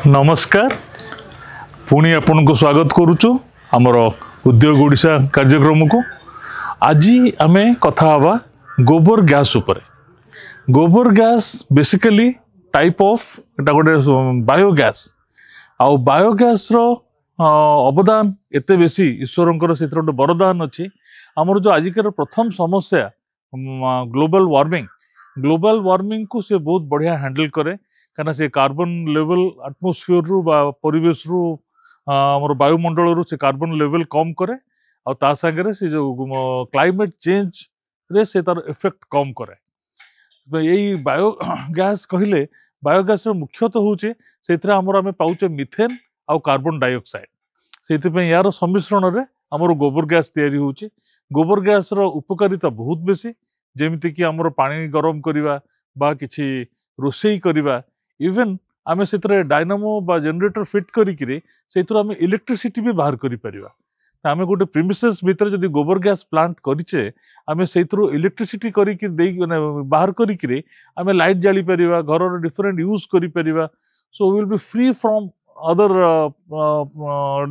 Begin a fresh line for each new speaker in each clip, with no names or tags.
नमस्कार पुणी आपण को स्वागत करुचु आमर उद्योग ओडिशा कार्यक्रम को। आज आमे कथा हवा गोबर गैस उपरे। गोबर गैस बेसिकली टाइप ऑफ एटा गोटे बायोगैस आउ बायोगैस रो अवदान एते बेसी ईश्वरंकर से गोटे वरदान अच्छी। आमर जो आजिकार प्रथम समस्या ग्लोबल वार्मिंग को से बहुत बढ़िया हैंडल करे कहीं से कार्बन लेवल एटमॉस्फेयर रु परिवेश रु आमर वायुमंडल रु से कार्बन लेवल कम करे और ता संगे से जो क्लाइमेट चेंज रे से तार इफेक्ट कम करे। यही बायोगैस कहले बायोगैस मुख्यतः होचे से आमर आम पाउचे मिथेन आउ कार्बन डाइऑक्साइड से यार सम्मिश्रण रे आमर गोबर गैस तैयारी होचे। गोबर गैस रो उपकारिता बहुत बेसी जेमिति कि आमर पानी गरम करिवा बा किछि रोषेई करिवा इवन आमे सेतरे डायनामो बा जनरेटर फिट करिकिरे सेतरो आमे इलेक्ट्रिसिटी भी बाहर करि परिबा। आमे गोटे प्रीमिसेस भीतर जदि गोबर गैस प्लांट करिचे आमे सेतरो इलेक्ट्रिसिटी करिकि देई बाहर करिकिरे आमे लाइट जाली परिबा घर डिफरेंट यूज करि परिबा। So we will be free from other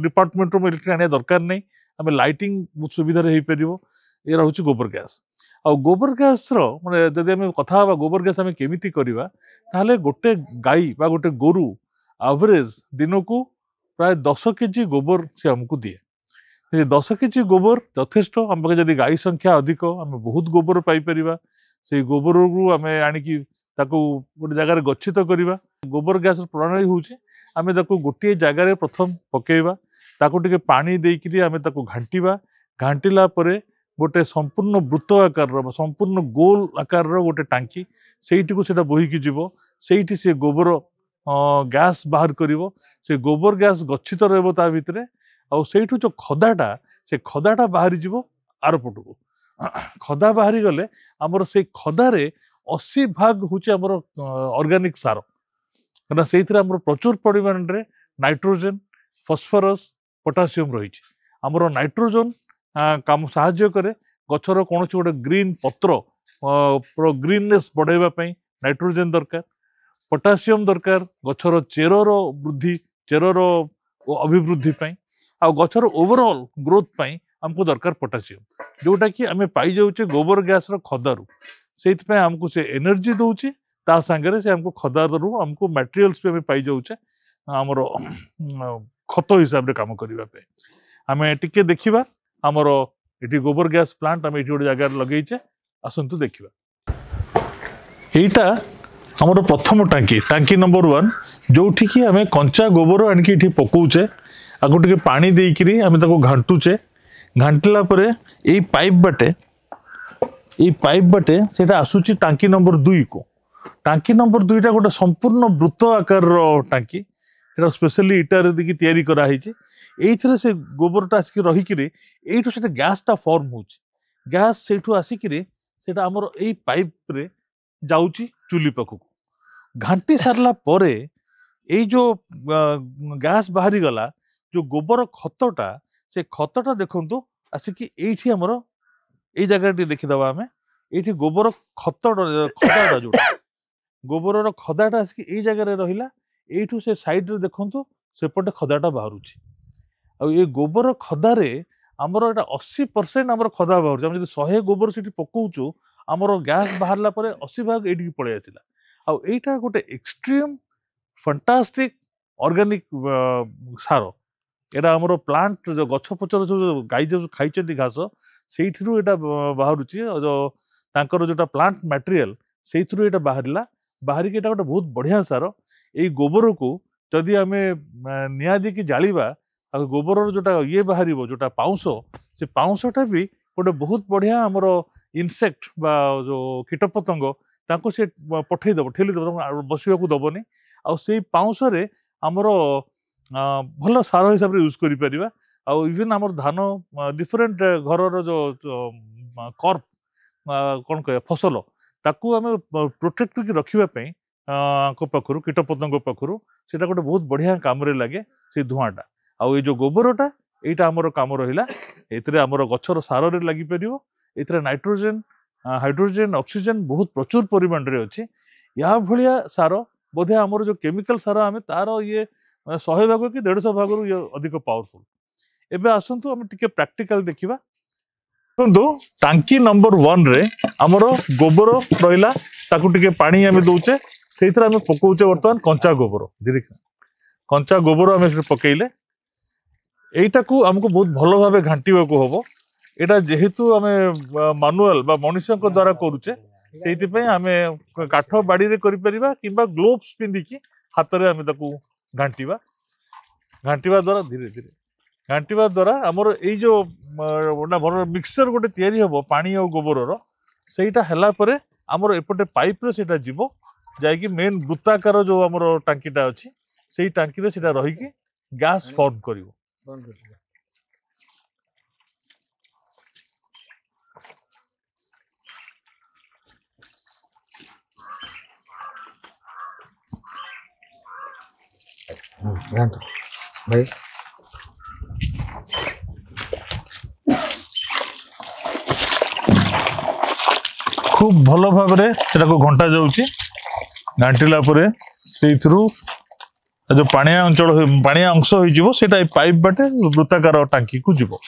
department रो इलेक्ट्रिक आने दरकार नै आमे लाइटिंग बहुत सुविधा रे हेई परिबो। ये रहउची गोबर गैस। आ गोबर गैस रो माने जदि आमे कथा हबा गोबर गैस आमे केमिति करिबा ताहले गोटे गाई बा गोटे गोरु एवरेज दिन को प्राय 10 केजी गोबर से हमको दिए। 10 केजी गोबर यथेष्ट हम जदि गाई संख्या अधिक आम बहुत गोबर पाई परिबा। से गोबर को आम आनिकी ताको गोटे जगार गच्छित करिबा। गोबर गैस प्रणाली होउची आमे ताको गोटे जगार प्रथम पकेइबा ताको टिके पानी देइकिरी आमे ताको घांटीबा। घांटीला परे गोटे संपूर्ण वृत्त आकार संपूर्ण गोल आकार गोटे टांकी सेठी को सेटा बोहिकी जीवो सेठी से गोबर गैस बाहर करिवो। से गोबर गैस गच्छित रहबो ता भितरे आ सेठु जो खदाटा से खदाटा बाहरी जीवो आर पटको। खदा बाहरी गले हमर से खदारे 80% होचे हमर ऑर्गेनिक सार कना सेथिरे हमर प्रचुर परिमाण रे नाइट्रोजन फास्फोरस पोटासियम रहिछि। हमर नाइट्रोजन काम साहाଯ୍य करे गछर कोनोसी गोटे ग्रीन पत्र ग्रीननेस बढ़ाइबा पई नाइट्रोजन दरकार। पोटासियम दरकार गछर चेरर वृद्धि चेरर अभिवृद्धि पई आ गछर ओवरऑल ग्रोथ पई हमको दरकार पोटासियम जोटा कि आमे पाई जाउचे गोबर गैस रो खदारू। सेति पई हमको से एनर्जी दोउची ता संगे से हमको खदारू हमको मटेरियल्स पे पाई जाउचे हमर खत हिसाब रे काम करिबा पे। आमे टिके देखिबा हमर एटी गोबर गैस प्लांट आम एटी गोटे जगह लगेचे आसतु देखिबा। एटा हमर प्रथम टांकी टांकी नंबर 1 जोठी कि आमे कंचा गोबर आनकी एठी पकोउचे आगो टिके पानी देइकिरी आमे ताको घांटुचे। घांटला परे एई पाइप बाटे सेटा आसुची टांकी नंबर 2 को। टांकी नंबर 2 टा गोटे संपूर्ण वृत्त आकार रो टांकी एटा स्पेशली इटार देखि तयारी करा हिची। एइथरे से गोबरटा आसिक रहिकिरे एइठो सेटा गैसटा फॉर्म होची। गैस सेठो आसिकिरे सेटा हमर एई पाइप रे जाउची चुली पखु। घांटी सारला परे एई जो गैस बाहरी गला जो गोबर खतटा से खतटा देखंतु आसिकी एइठी हमर एई जगहटी देखि दबा हमें एइठी गोबर खदाटा जो गोबर रो खदाटा आसिकी एई जगह रे रहिला एइठू से साइड रे देखंतु सेपटे खदाटा बाहरुची। आ ये गोबर खदारे आमर एटा 80% आमर खदा बाहर हम जदि 100 गोबर सेठी पकोउचु आमर गैस बाहरला परे 80% एठी पळे आसिला। आ एटा गोटे एक्सट्रीम फैंटास्टिक ऑर्गेनिक सार एटा आमर प्लांट जो गछ पचर जो गाई जो खाइचंती घास सेठिरु एटा बाहरुची जो तांकर जोटा प्लांट मटेरियल सेठिरु एटा बाहरिला बाहरी के एटा गोटे बहुत बढ़िया सार। एई गोबर को जदि आमे निया दे कि जालिबा आ गोबर जोटा ये बाहर जोटा पाउंस से पाउंसटा भी गोटे बहुत बढ़िया आमर इनसेक्ट बा जो कीटपतंग ताको से पठेई दबो ठेली दबो बसिबा को दबोनी आ सेई पाउंस रे आमर भल सार हिसाब रे यूज करि परिबा। आ इवन आमर धान डिफरेंट घरर जो कर्प कोन कहे फसल ताकू आमे प्रोटेक्ट करके रखिबा पई को पाखरु कीटपतंग पाखरु सेटा गोटे बहुत बढ़िया काम रे लागे से धुआटा। आ ये जो गोबरटा एटा हमर काम रहिला एतरे हमर गछर सार रे लागि परिबो। एतरे नाइट्रोजन हाइड्रोजन ऑक्सीजन बहुत प्रचुर परिमाण रे अछि। या भलिया सार बोधे आमर जो केमिकल सार आम तार ये 100 भाग कि 150 भाग ये अधिक पावरफुल। एबे आसंतु आम टिके प्रैक्टिकल देखिबा। देखंतु टांकी नंबर 1 रे आमर गोबर रहिला ताकू टिके पानी आम दउचे सेइथरा आम पकोउचे वर्तमान कंचा गोबर धीरे कंचा गोबर आम पकेइले एइटाकू हमको बहुत भलो भाबे घांटीबाकू हबो। एटा जेहेतु आम मानुअल बा मनुष्य द्वारा करूचे सेइति पय आम काठ बाड़ी रे करि परिबा किबा ग्लोव्स पिंदिकी हाथ रे आम ताकू घांटीबा द्वारा धीरे धीरे घांटीबा द्वारा आमर एई जो मिक्सचर गोटे तैयारी हबो पानी और गोबर रो सेटा हला परे आमर एपटे पाइप रे सेटा जीवो जाय कि मेन वृत्ताकार जो आमर टांकीटा अछि सेई टांकी रे सेटा रही कि गैस फॉर्म करिवो।
भाई
खूब भल भाव को घंटा जाऊँगी घांटिला से जो पानिया अंचल पानिया अंश हो पाइप बाटे वृत्ताकार टांकी को जीव।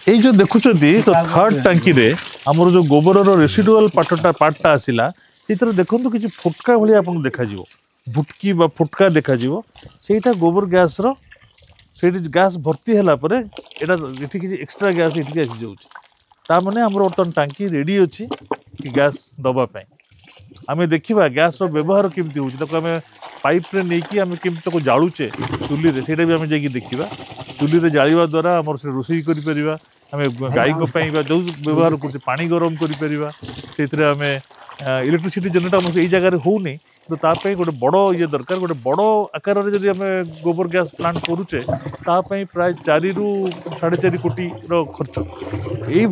ये जो देखुंत तो थर्ड टांकी रे आमर जो गोबर रेसिडुआल पार्टा आसला से देखो किसी फुटका भाई आपको देखा भुटकी बा फुटका देखा सेटा गोबर गैस गैस भर्ती है किसी एक्सट्रा गैस ये आसी जाऊँ माने आमर बर्तमान टांकी रेडी अच्छी गैस दवापाई आम देखा गैस व्यवहार केमती होमें पाइप रे नहीं आम केमती जालुचे चुली से भी आम जा देखा चुली जाड़ा द्वारा आम रोषे कर आम गाई को जो व्यवहार कर पानी गरम कर आम इलेक्ट्रिसिटी जनरेट आम यही जगह होनी तो तापाई गोटे बड़ ये दरकार गोटे बड़ आकार जब आम गोबर गैस प्लांट करुचे तापाई प्राय 4 ରୁ 4.5 कोटी खर्च ये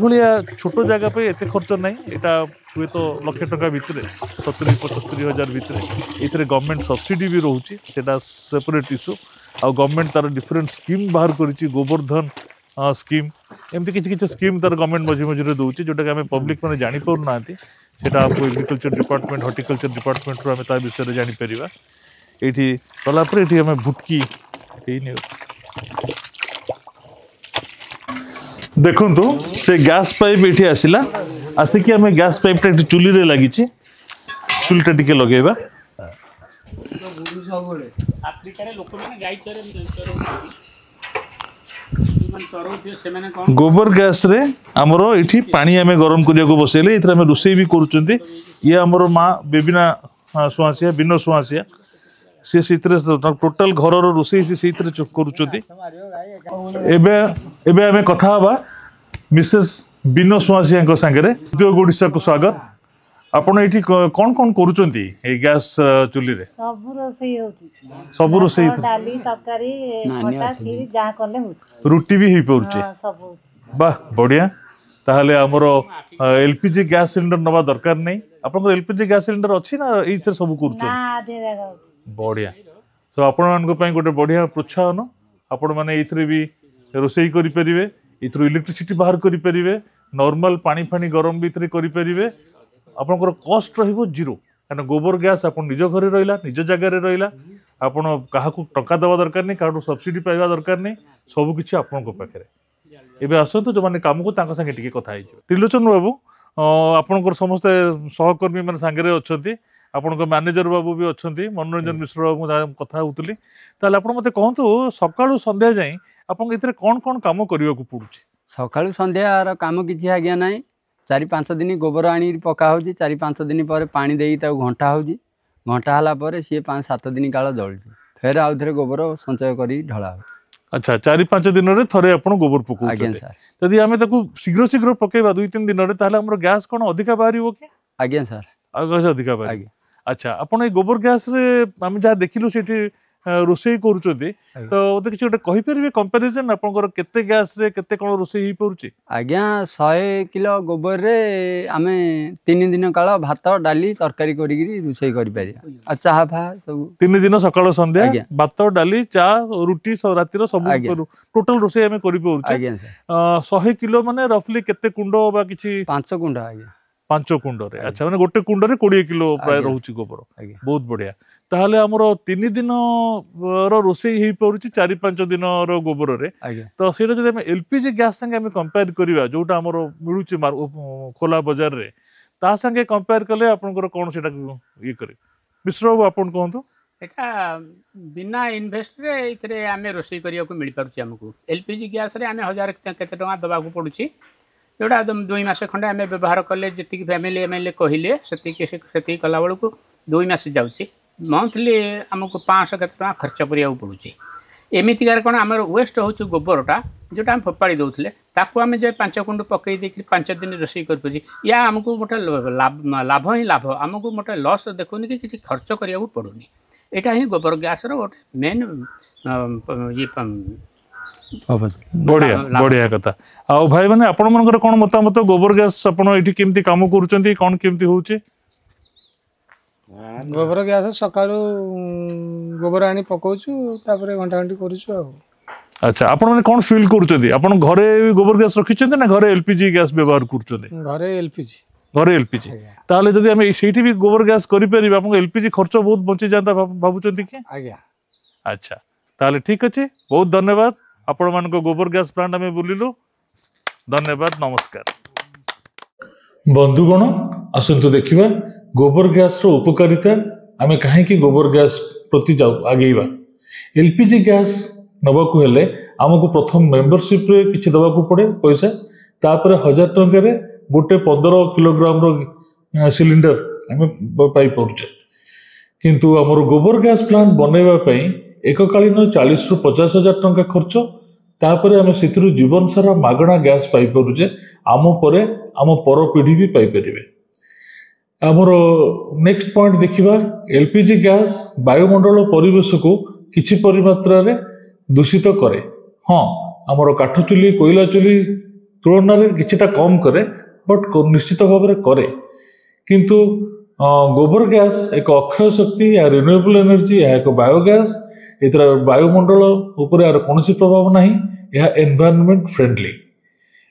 छोट जगह पे एत खर्च ना यहाँ हुए तो लक्ष टका भितर 70-75 हजार भितर ये गवर्नमेंट सब्सिडी भी रोचे सेपरेट इश्यू आ गवर्नमेंट तार डिफरेंट स्कीम बाहर करी गोबर्धन स्कीम एमती किसी स्कीम तार गवर्नमेंट मझे मझे दूसरी जोटा कि आम पब्लिक मैंने जापर ना सेटा आपको एग्रीकल्चर डिपार्टमेंट हॉर्टिकल्चर डिपार्टमेंट रू आम विषय जापर ये कलापर ये आम भुटकी देखु से गैस पाइप ये आसला आसिक आम गैस पाइपटा चुली रे लगी चुलीटा टिके लगेगा गोबर गैस रे आमर ये पानी आम गरम करने को बसैले ये रोषे भी करुँच ये आमर माँ बेबिना सुहासिया बिनो सुहासिया सी टोटाल घर रोषे से करुँच कथा मिसेस बिनो सुहासिया सांगे उद्योग ओडिशा को स्वागत। आपण ये कौन कौन करुँच गैस चुली रे सब रोषे
डाली तरकारी खटा खीर जहाँ कले होची
रुटी भी हो पारे
सब होची
वाह बढ़िया ताहले हमरो एलपीजी गैस सिलेंडर नवा दरकार नहीं आपन एलपीजी गैस सिलेंडर अछि ना एथरे सब करूछ
ना आधे जगह होची
बढ़िया तो आपण मानको पई गोटे बढ़िया प्रोत्साहन आपण माने एथरे भी रोषेई करि परिबे एथरो इलेक्ट्रिसिटी बाहर करि परिबे नॉर्मल पानी फानी गरम भी एथरे करि परिबे आपनकर कॉस्ट रहिबो जीरो कारण गोबर गैस आपन निज घरे रहिला निज जगह रे रहिला आपन काहाकू टका दवा दरकार नहीं काहाकू सब्सिडी पाइबा दरकार नहीं सब किछि आपन को पाखरे एबे आसंतु जो माने काम को तांका संगे टिके कथा हिजो त्रिलोचन बाबू आपनकर समस्त सहकर्मी माने संगे अछंती आपनकर मैनेजर बाबू भी अछंती मनोरंजन मिश्र बाबू कथा होतली ताले आपन मते कहंतु सकाळू संध्या जाई आपन इतरे कोन कोन काम करियो को पडुची
सकाळू संध्या काम किछि आज्ञा नाही 4-5 दिन गोबर आनी पका हो 4-5 दिन पर पानी देई घंटा हो घंटा हला पर सी 5-7 दिन काल जलती फिर आउ थे गोबर संचय कर ढला हो।
अच्छा 4-5 दिन रे थरे आपण गोबर पकौ जदि आमे ताकू शीघ्र शीघ्र पकेबा 2-3 दिन रे ताले हमर गैस कोन अधिका बाहरिबो कि
आज्ञा सर
आगे अधिका बाहरि अच्छा आपण ए गोबर गैस रे आमे जा देखिलु सेठी रोषे करूछोती तो ओते किछि गोटे कहि परिबे कंपैरिजन आपनकर केते गैस रे केते कोन रोषे ही परुछि
आज्ञा 100 किलो गोबर रे आमे 3 दिन काल भात डाली तरकारी करी रोषे करि पारि आ चाहा फा सब
3 दिन सकाळ संध्या भात डाली चा रुटी रातिर सब टोटल रोषे आमे करि परुछि
आज्ञा सर
100 किलो माने रफली केते कुंड बा किछि
5 कुंड आज्ञा
5 कुंड रे अच्छा माने गोटे कुंड रे 20 किलो प्राय रहउछि गोबर बहुत बढ़िया ताहले हमरो 3 दिन रो रोषे ही परुछि 4-5 दिन रो गोबर रे तो सेटा जदि हम एलपीजी गैस संगे हम कंपेयर करिवा जोटा हमरो मिलुछि खोला बाजार रे ता संगे कंपेयर कले आपनकर कोन सेटा ये करे मिश्र बाबू आपन कहंतु
एटा बिना इन्वेस्ट रे इतरे आमे रोषे करिया को मिल पारुछि हमकु एलपीजी गैस रे आमे 1000 केते टका दबा को पडुछि जोड़ा 2 मास खंडे आमे व्यवहार कले जति फैमिली एमएलए कहिले सेति कला बेलू को 2 मास जाउछि मंथली हमको 500 केते टका खर्च करिया पड़ुछि एमिति कार कोन हमर वेस्ट होछु गोबरटा जोटा हम फोपाड़ी दउथले ताको आमे जे 5 कुंड पकई देख 5 दिन रोषे करपुछि या हमको मोटे लाभ ही लाभ हमको मोटे लॉस देखोनी कि किछि खर्च करिया पड़ुनी एटा ही गोबर गैस रो मेन ये
बढ़िया बढ़िया कथा आ भाई माने आपण मनकर कोन मतामत गोबर गैस आपण एठी केमती काम करूचंती कोन केमती होउची
गोबर गैस सकाळू गोबर आनी पकोचू तापरे घंटा घंटी करूचू आ
अच्छा आपण माने कोन फील करूचंती आपण घरे गोबर गैस रखिचंती ना घरे एलपीजी गैस व्यवहार करूचंती घरे एलपीजी ताले जदी हम सेठी भी गोबर गैस करि परिबा आपण एलपीजी खर्च बहुत बंची जाता भाबुचंती कि
आज्ञा
अच्छा ताले ठीक अछि बहुत धन्यवाद आपण मान को गोबर गैस प्लांट में बुलिलु धन्यवाद नमस्कार बंधुगण आसंतु देखिबा गोबर गैस रो उपकारिता आमे काहे कि गोबर गैस प्रति जाऊ आगेइबा एलपीजी गैस नबा को हेले हमको प्रथम मेंबरशिप रे किछि दबा को पड़े पैसा तापर 1000 टंका रे गोटे 15 किलोग्राम रो सिलिंडर आमे पाई पड़छे किंतु हमर गोबर गैस प्लांट बनैबा पई एककालीन 40 रु 50 हजार टंका खर्च तापर आम से जीवन सारा मागणा गैस पाई परुचे आम पर आम पर पीढ़ी भी पाई परिबे आमर नेक्स्ट पॉइंट देखिबा एलपीजी गैस वायुमंडल परिवेश को किछि परिमात्रा रे दूषित करे हाँ आमर काठ चुली कोयला चुली तुलना रे किछिटा कम करे बट निश्चित भाव में करे किंतु गोबर गैस एक अक्षय शक्ति या रिन्यूएबल एनर्जी या एक बायोगैस एतर वायुमंडल ऊपर यार कौन प्रभाव नहीं यह एनवायरनमेंट फ्रेंडली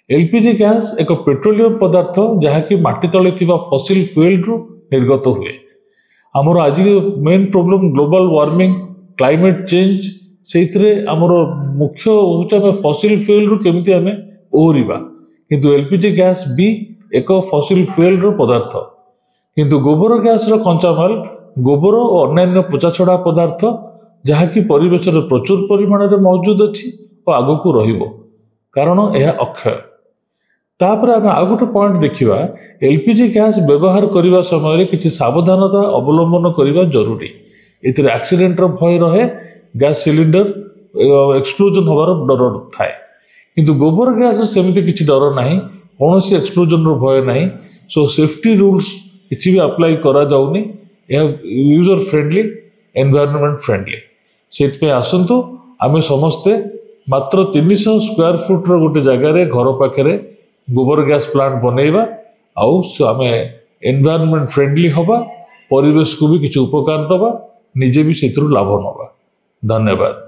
एलपीजी गैस एक पेट्रोलियम पदार्थ जहाँकि माटी तले थिबा फसिल फ्यूएल रु निर्गत हुए आमर आज main problem global warming climate change से आमर मुख्य हूँ फसिल फ्यूएल रु केमिति आमे ओहरिबा किंतु एलपीजी गैस भी एक फसिल फ्यूएल रो पदार्थ किंतु गोबर गैस रो कंचामाल गोबर और अन्य पचाछड़ा पदार्थ जहाँकि परिवेश में प्रचुर परिमाण में मौजूद अच्छी और आग को रहिबो कारण यह अक्षय तापर आम आउ गोटे पॉइंट देखिबा एलपीजी गैस व्यवहार करने समय किसी सावधानता अवलंबन करने जरूरी एतिर एक्सीडेंट रो भय रहे गैस सिलिंडर एक्सप्लोजन होबार डर थाए किंतु गोबर गैस सेमती किसी डर नहीं कौन एक्सप्लोजन रो भय नहीं सो सेफ्टी रूल्स किसी भी अप्लाई करा जाउनी यह यूजर फ्रेंडली एनवायरनमेंट फ्रेंडली से आसतु आम समस्ते मात्र 300 स्क्वायर फुट रो गोटे जगार घर पाखे गोबर गैस प्लांट बनैबा आउ आम एनवायरनमेंट फ्रेंडली हवा परिवेश को भी किसी उपकार दबा निजे भी से लाभ नवा धन्यवाद।